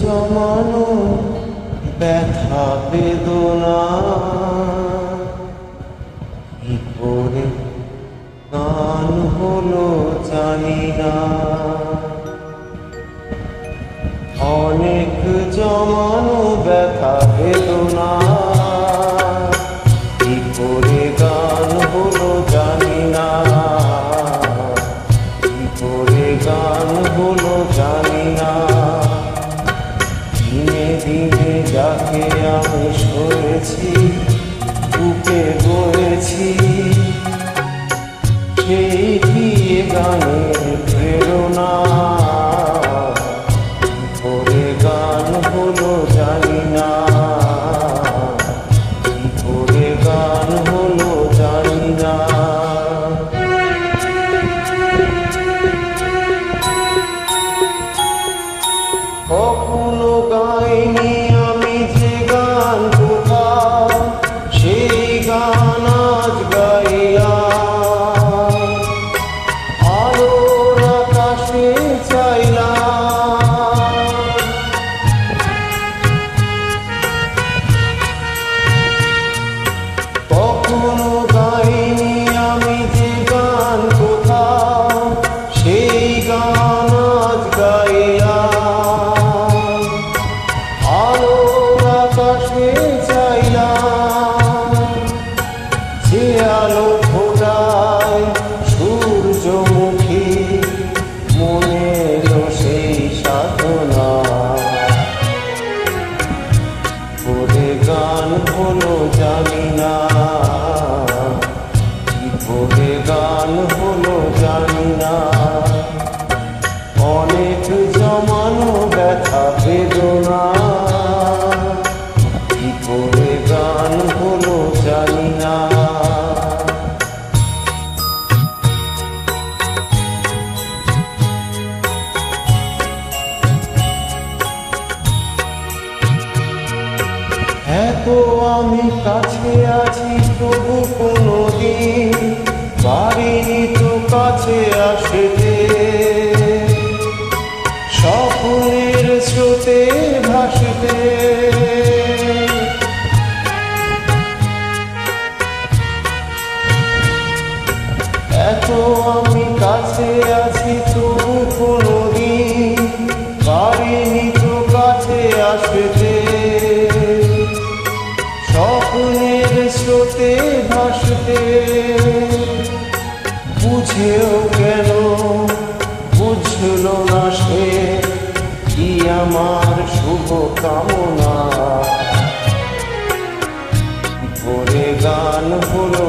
জমানো ব্যথা বেদনা কি করে গান হলো জানি না। অনেক জমানো ব্যথা বেদনা কি করে গান হলো জানি না, কি করে গান হলো জানি না। দিনে দিনে যাকে আমি সয়েছি বুকে বয়েছি, সেই কি গানের প্রেরণা কি করে গান হলো জানি না, কি করে গান হলো জানি না। কখনো গাইনি আমি যে গান কোথাও, সেই গান আজ গাইলাম। আলোর আকাশে চাইলাম, কখনো গাইনি আমি যে গান কোথাও, সেই গান আজ গাইলাম। আলোর আকাশে চাইলাম, যে আলো ফোটায় সূর্যমুখী, মনে এলো সেই সাধনা করে গান হলো জানি না, কি করে গান হলো জানি না। অনেক জমানো ব্যথা বেদনা কি করে গান হলো জানি না। এত আমি কাছে আছি তবু কোনোদিন পারিনি তো কাছে আসতে, স্বপ্নের স্রোতে ভাসতে। এত আমি কাছে আছি তবু কোনোদিন পারিনি তো কাছে আসতে, স্বপ্নের স্রোতে ভাসতে। বুঝেও কেন বুঝলো না সে কি আমার শুভ কামনা, কি করে গান হলো